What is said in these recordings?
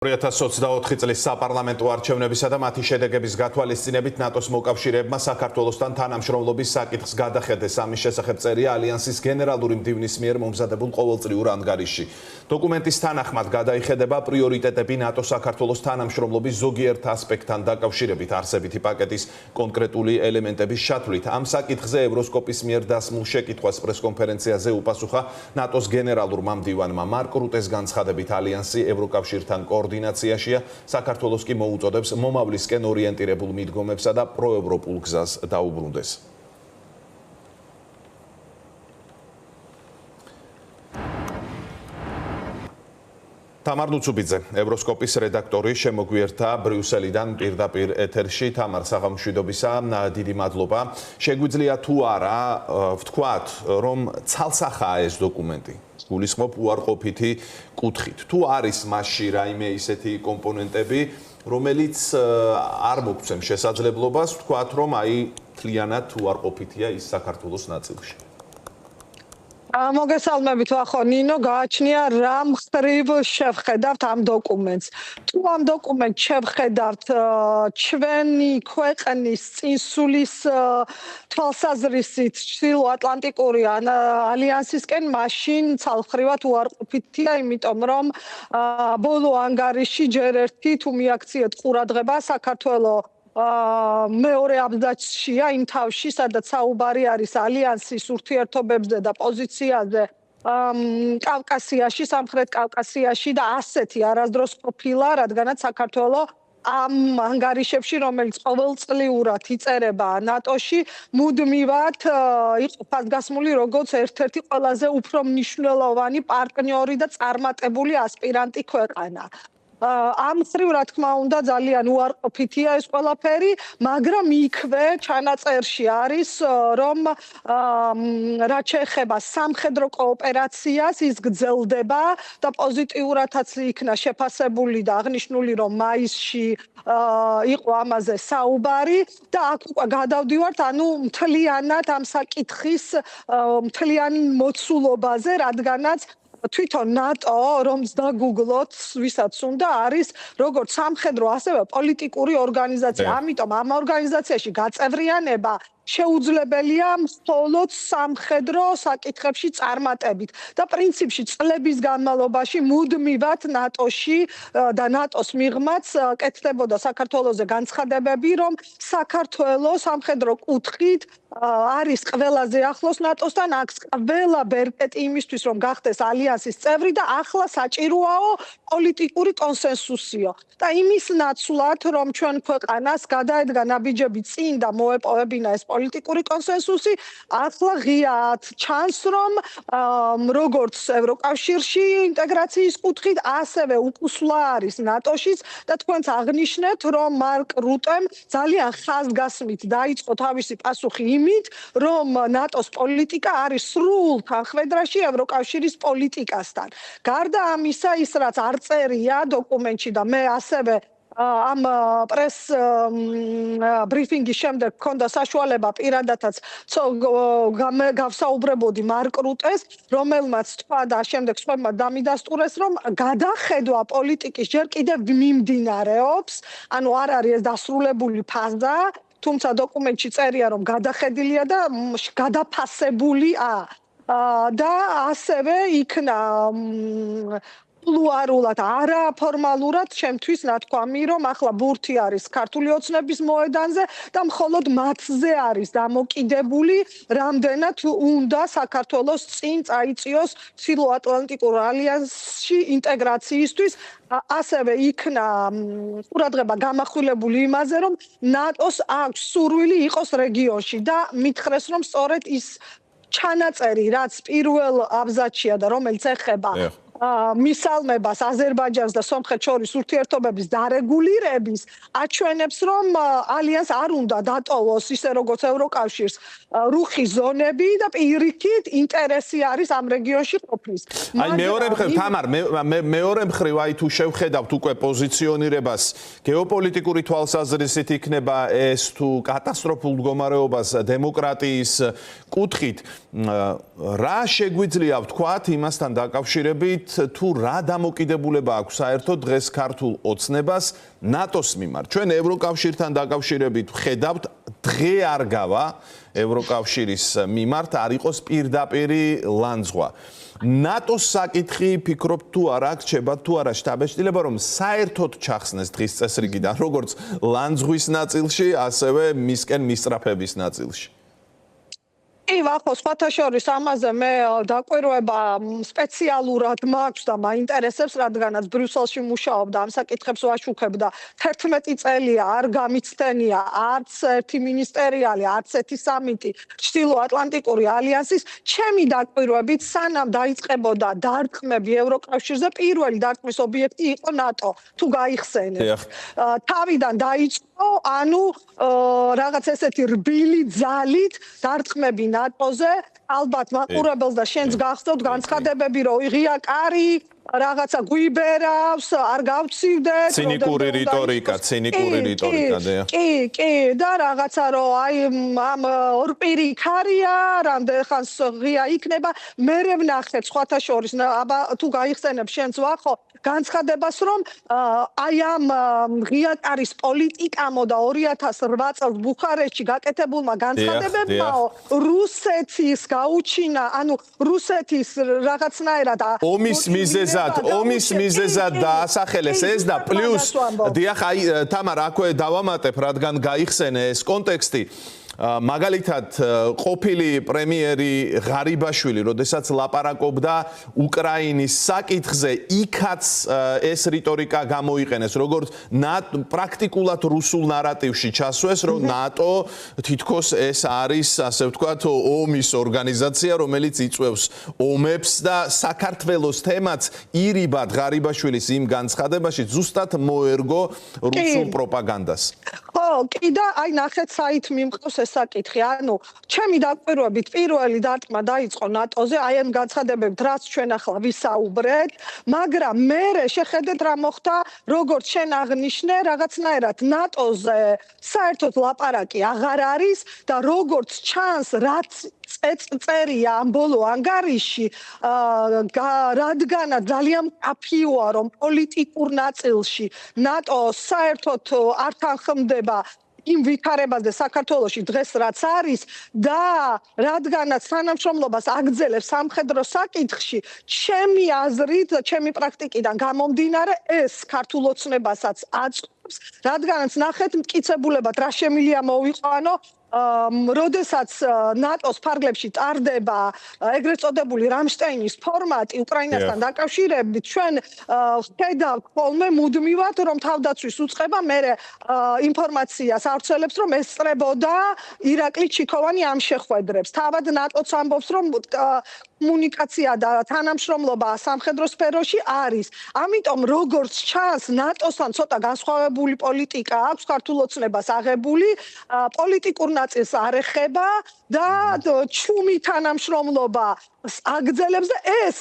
2024 წლის საპარლამენტო არჩევნებისა და მათი შედეგების გათვალისწინებით ნატოს მოკავშირეებმა საქართველოსთან თანამშრომლობის საკითხს გადახედეს. ამის შესახებ წერია ალიანსის გენერალური მდივნის მიერ მომზადებულ ყოველწლიურ ანგარიშში. დოკუმენტის თანახმად გადაიხედება პრიორიტეტები ნატო-საქართველოს თანამშრომლობის ზოგიერთ ასპექტთან დაკავშირებით არსებითი პაკეტის კონკრეტული ელემენტების ჩათვლით. ამ საკითხზე ევროსკოპის მიერ დასმულ შეკითხვას პრესკონფერენციაზე უპასუხა ნატოს გენერალურმა მდივანმა. მარკ რუტეს განცხადებით ალიანსი ევროკავშირთან კოორდინაციაშია, საქართველოს კი მოუწოდებს მომავლისკენ ორიენტირებულ მიდგომებსა და პროევროპულ გზას დაუბრუნდეს. თამარ ნუცუბიძე, ევროსკოპის რედაქტორი, შემოგვიერთა ბრიუსელიდან პირდაპირ ეთერში. თამარ, საღამოშვიდობისა, დიდი მადლობა. შეგვიძლია თუ არა ვთქვათ, რომ ცალსახაა ეს დოკუმენტი? გულისხმობ უარყოფითი კუთხით. თუ არის მასში რაიმე ისეთი კომპონენტები, რომელიც არ მოგცემს შესაძლებლობას ვთქვათ, რომ აი მთლიანად უარყოფითია ის საქართველოს ნაწილში. მოგესალმებით ვახო ნინო, გააჩნია რა მხრივ შევხედავთ ამ დოკუმენტს. თუ ამ დოკუმენტს შევხედავთ ჩვენი ქვეყნის წინსულის თვალსაზრისით ჩრდილოატლანტიკური ალიანსისკენ, მაშინ ცალმხრივად უარყოფითია, იმიტომ რომ ბოლო ანგარიში ჯერ ერთი თუ მიაქციეთ ყურადღება საქართველოს მეორე აბზაცშია იმ თავში, სადაც საუბარი არის ალიანსის ურთიერთობებზე და პოზიციაზე კავკასიაში, სამხრეთ კავკასიაში და ასეთი არასდროს ყოფილა, რადგანაც საქართველოს ამ ანგარიშებში, რომელიც ყოველწლიურად იწერება ნატოში, მუდმივად იყო ფასგასმული როგორც ერთ-ერთი ყველაზე უფრო მნიშვნელოვანი პარტნიორი და წარმატებული ასპირანტი ქვეყანა. ამ მხრივ რა თქმა უნდა ძალიან უარყოფითია ეს ყველაფერი, მაგრამ იქვე ჩანაწერში არის, რომ რაც შეეხება სამხედრო კოოპერაციას, ის გრძელდება და პოზიტიურადაც იქნა შეფასებული და აღნიშნული, რომ მაისში იყო ამაზე საუბარი და აქ უკვე გადავდივართ, ანუ მთლიანად ამ საკითხის მთლიან მოცულობაზე, რადგანაც თვითონ ნატო, რომს დაგუგლოთ, ვისაც უნდა, არის როგორც სამხედრო, ასევე პოლიტიკური ორგანიზაცია. ამიტომ ამ ორგანიზაციაში გაწევრიანება შეუძლებელია მხოლოდ სამხედრო საკითხებში წარმატებით და პრინციპში წლების განმავლობაში მუდმივად ნატოში და ნატოს მიღმაც კეთდებოდა საქართველოზე განცხადებები, რომ საქართველოს სამხედრო კუთხით არის ყველაზე ახლოს ნატოსთან, აქვს ყველა ბერკეტი იმისთვის, რომ გახდეს ალიანსის წევრი და ახლა საჭიროაო პოლიტიკური კონსენსუსიო. და იმის ნაცვლად, რომ ჩვენ ქვეყანას გადაედგა ნაბიჯები წინ და მოეპოვებინა ეს პოლიტიკური კონსენსუსი, ახლა ღიად ჩანს, რომ როგორც ევროკავშირში ინტეგრაციის კუთხით, ასევე უკუსვლა არის ნატოშიც და თქვენც აღნიშნეთ, რომ მარკ რუტემ ძალიან ხაზგასმით დაიწყო თავისი პასუხი იმით, რომ ნატოს პოლიტიკა არის სრულ თანხმედრაში ევროკავშირის პოლიტიკასთან. გარდა ამისა, ის რაც არ წერია დოკუმენტში და მე ასევე ამ პრეს ბრიფინგის შემდეგ მქონდა საშუალება პირადადაც გავსაუბრებოდი მარკ რუტეს, რომელმაც თქვა და შემდეგ სხვებმა დამიდასტურეს, რომ გადახედვა პოლიტიკის ჯერ კიდევ მიმდინარეობს, ანუ არ არის ეს დასრულებული ფაზა, თუმცა დოკუმენტში წერია, რომ გადახედილია და გადაფასებულია და ასევე იქნა პლუარულად, არაფორმალურად ჩემთვის ნათქვამი, რომ ახლა ბურთი არის ქართული ოცნების მოედანზე და მხოლოდ მათზე არის დამოკიდებული, რამდენად უნდა საქართველოს წინ წაიწიოს ჩრდილოატლანტიკურ ალიანსში ინტეგრაციისთვის. ასევე იქნა ყურადღება გამახვილებული იმაზე, რომ ნატოს აქვს სურვილი იყოს რეგიონში და მითხრეს, რომ სწორედ ის ჩანაწერი, რაც პირველ აბზაცშია და რომელიც ეხება მისალმებას აზერბაიჯანს და სომხეთს შორის ურთიერთობების დარეგულირების, აჩვენებს, რომ ალიანს არ უნდა დატოვოს ისე როგორც ევროკავშირს რუხი ზონები და პირიქით ინტერესი არის ამ რეგიონში ყოფნის. აი მეორე მხრივ, თამარ, მეორე მხრივ, აი თუ შევხედავთ უკვე პოზიციონირებას, გეოპოლიტიკური თვალსაზრისით იქნება ეს თუ კატასტროფულ მდგომარეობას დემოკრატიის კუთხით, რა შეგვიძლია ვთქვათ იმასთან დაკავშირებით, თუ რა დამოკიდებულება აქვს საერთოდ დღეს ქართულ ოცნებას ნატოს მიმართ. ჩვენ ევროკავშირთან დაკავშირებით ვხედავთ, დღე არ გავა ევროკავშირის მიმართ არ იყოს პირდაპირი ლანძღვა. ნატოს საკითხი ფიქრობთ თუ არა რჩება თუ არა შტაბ-ეჭდილება რომ საერთოდ ჩახსნეს დღის წესრიგიდან როგორც ლანძღვის ნაწილში, ასევე მისკენ მისწრაფების ნაწილში. ვახო, სხვათა შორის ამაზე მე დაკვირვება სპეციალურად მაქვს და მაინტერესებს, რადგანაც ბრიუსელში მუშაობდა, ამ საკითხებს ვაშუქებდა 11 წელია, არ გამიცდენია არც ერთი მინისტერიალი, არც ერთი სამიტი ჩრდილო-ატლანტიკური ალიანსის. ჩემი დაკვირვებით, სანამ დაიწყებოდა დარტყმები ევროკავშირზე, პირველი დარტყმის ობიექტი იყო ნატო, თუ გაიხსენებთ. თავიდან დაიწყო, ანუ რაღაც ესეთი რბილი ძალით დარტყმები ნატოზე, ალბათ მაყურებელს და შენს გახსოვთ განცხადებები, რომ ღია კარი რაღაცა გვიბერავს, არ გავცივდეთ. ცინიკური რიტორიკა, კი, და რაღაცა რომ აი ამ ორპირი ქარია, რამდენ ხანს ღია იქნება, მერე ვნახეთ სხვათა შორის, აბა თუ გაიხსენებ შენს ვახო, განცხადებას რომ აი ამ ღია კარის პოლიტიკამო და 2008 წელს ბუხარესტში გაკეთებულმა განცხადებებმაო რუსეთის გაუჩინა, ანუ რუსეთის რაღაცნაირად ომის მიზეზად დაასახელეს ეს და პლუს დიახ აი თამარ აქვე დავამატებ რადგან გაიხსენე ეს კონტექსტი მაგალითად ყოფილი პრემიერი ღარიბაშვილი, როდესაც ლაპარაკობდა უკრაინის საკითხზე, იქაც ეს რიტორიკა გამოიყენეს, როგორც პრაქტიკულად რუსულ ნარატივში ჩასვეს, რომ ნატო თითქოს ეს არის, ასე ვთქვათ, ომის ორგანიზაცია, რომელიც იწვევს ომებს და საქართველოს თემაც ირიბად ღარიბაშვილის იმ განცხადებაში ზუსტად მოერგო რუსულ პროპაგანდას. ხო, კი და აი ნახეთ საით მიმყავს ეს საკითხი, ანუ ჩემი დაკვირვებით პირველი დარტყმა დაიწყო ნატოზე, აი ამ განცხადებებით, რაც ჩვენ ახლა ვისაუბრეთ, მაგრამ მერე შეხედეთ რა მოხდა, როგორც შენ აღნიშნე, რაღაცნაირად ნატოზე საერთოდ ლაპარაკი აღარ არის და როგორც ჩანს, რაც წერია ამ ბოლო ანგარიში, რადგანაც ძალიან მკაფიოა, რომ პოლიტიკურ ნაწილში ნატო საერთოდ არ თანხმდება იმ ვითარებაზე საქართველოში დღეს რაც არის და რადგანაც თანამშრომლობას აგრძელებს სამხედრო საკითხში, ჩემი აზრით, ჩემი პრაქტიკიდან გამომდინარე, ეს ქართულ ოცნებასაც აწყობს, რადგანაც ნახეთ მტკიცებულებად რა შემილია მოვიყვანო, როდესაც ნატოს ფარგლებში ტარდება ეგრეთ წოდებული რამშტაინის ფორმატი უკრაინასთან დაკავშირებით, ჩვენ ვხედავთ ხოლმე მუდმივად, რომ თავდაცვის უწყება მერე ინფორმაციას ავრცელებს, რომ ესწრებოდა ირაკლი ჩიქოვანი ამ შეხვედრებს. თავად ნატოც ამბობს, რომ კომუნიკაცია და თანამშრომლობა სამხედრო სფეროში არის. ამიტომ როგორც ჩანს, ნატოსთან ცოტა განსხვავებული პოლიტიკა აქვს ქართულ ოცნებას აღებული, პოლიტიკურ ნაწილს არ ეხება და ჩუმი თანამშრომლობა აგრძელებს და ეს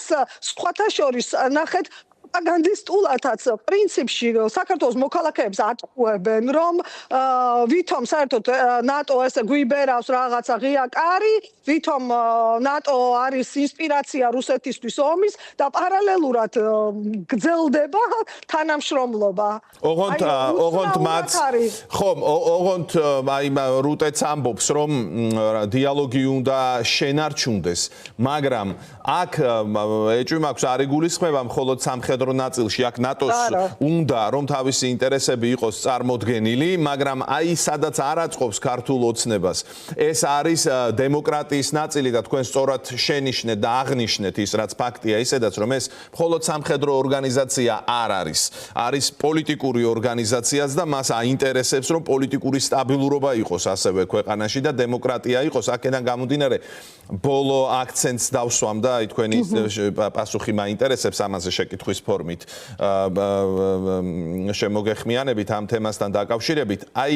სხვათა შორის ნახეთ პროპაგანდისტულადაც პრინციპში საქართველოს მოქალაქეებს ატყუებენ, რომ ვითომ საერთოდ ნატო ესე გვიბერავს რაღაცა ღია კარი, ვითომ ნატო არის ინსპირაცია რუსეთისთვის ომის და პარალელურად გრძელდება თანამშრომლობა. ოღონდ მათ ოღონდ აი რუტეც ამბობს, რომ დიალოგი უნდა შენარჩუნდეს, მაგრამ აქ ეჭვი მაქვს არ იგულისხმება მხოლოდ სამხედრო ნაწილში, აქ ნატოს უნდა რომ თავისი ინტერესები იყოს წარმოდგენილი, მაგრამ აი სადაც არ აწყობს ქართულ ოცნებას. ეს არის დემოკრატიის ნაწილი და თქვენ სწორად შენიშნეთ და აღნიშნეთ ის, რაც ფაქტია, ისედაც რომ ეს მხოლოდ სამხედრო ორგანიზაცია არ არის. არის პოლიტიკური ორგანიზაციაც და მას აინტერესებს, რომ პოლიტიკური სტაბილურობა იყოს ასევე ქვეყანაში და დემოკრატია იყოს. აქედან გამომდინარე, ბოლო აქცენტს დავსვამ და აი თქვენი პასუხი მაინტერესებს ამაზე შეკითხვის ფორმით შემოგეხმიანებით ამ თემასთან დაკავშირებით. აი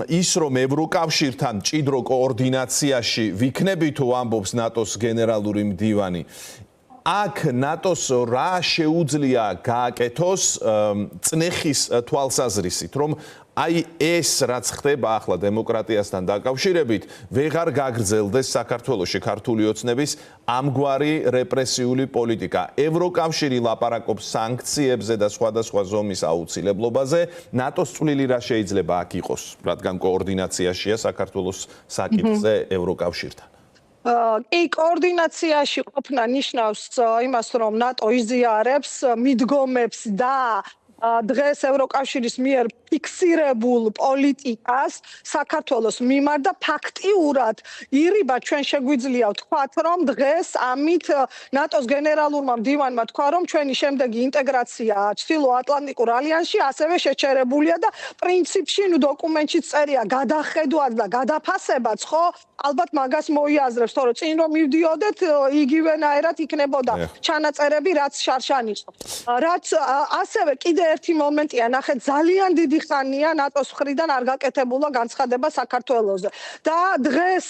ის რომ ევროკავშირთან მჭიდრო კოორდინაციაში ვიქნები თუ ამბობს ნატოს გენერალური მდივანი, აქ ნატოს რა შეუძლია გააკეთოს წნეხის თვალსაზრისით, რომ აი ეს რაც ხდება ახლა დემოკრატიასთან დაკავშირებით, ვეღარ გაგრძელდეს საქართველოში ქართული ოცნების ამგვარი რეპრესიული პოლიტიკა. ევროკავშირი ლაპარაკობს სანქციებზე და სხვადასხვა ზომის აუცილებლობაზე. ნატოს წვლილი რა შეიძლება აქ იყოს, რადგან კოორდინაციაშია საქართველოს საკითხზე ევროკავშირთან. კი, კოორდინაციაში ყოფნა ნიშნავს იმას, რომ ნატო იზიარებს მიდგომებს და დღეს ევროკავშირის მიერ ფიქსირებულ პოლიტიკას საქართველოს მიმართ და ფაქტიურად ირიბა ჩვენ შეგვიძლია ვთქვათ, რომ დღეს ამით ნატოს გენერალურმა მდივანმა თქვა, რომ ჩვენი შემდეგი ინტეგრაცია ჩრდილო-ატლანტიკურ ალიანსში ასევე შეჩერებულია და პრინციპში დოკუმენტში წერია გადახედვაც და გადაფასებაც, ხო? ალბათ მაგას მოიაზრებს, თორე წინ რომ მივდიოდეთ, იგივენაირად იქნებოდა ჩანაწერები, რაც შარშან იყო. რაც ასევე კიდე ერთი მომენტია, ნახეთ, ძალიან დიდი ხანია ნატოს მხრიდან არ გაკეთებულა განცხადება საქართველოზე. და დღეს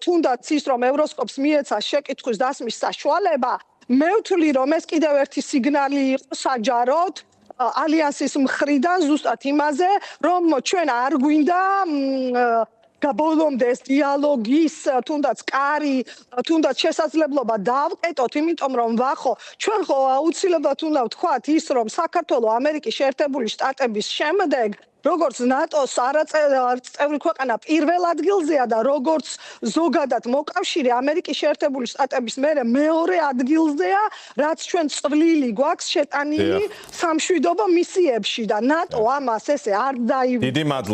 თუნდაც ის რომ ევროსკოპს მიეცა შეკითხვის დასმის საშუალება, მე ვთვლი რომ ეს კიდევ ერთი სიგნალი იყო საჯაროდ ალიანსის მხრიდან ზუსტად იმაზე, რომ ჩვენ არ გვინდა გაბოლომდეს დიალოგის თუნდაც კარი, თუნდაც შესაძლებლობა დავყეტოთ, იმიტომ რომ ვახო, ჩვენ ხო აუცილებლად უნდა ვთქვათ ის, რომ საქართველო ამერიკის შეერთებული შტატების შემდეგ როგორც ნატოს არაწევრი ქვეყანა პირველ ადგილზეა და როგორც ზოგადად მოკავშირე ამერიკის შეერთებული შტატების მერე მეორე ადგილზეა, რაც ჩვენ წვლილი გვაქვს შეტანილი სამშვიდობო მისიებში და ნატო ამას ესე არ დაივიწყებს. დიდი მადლობა.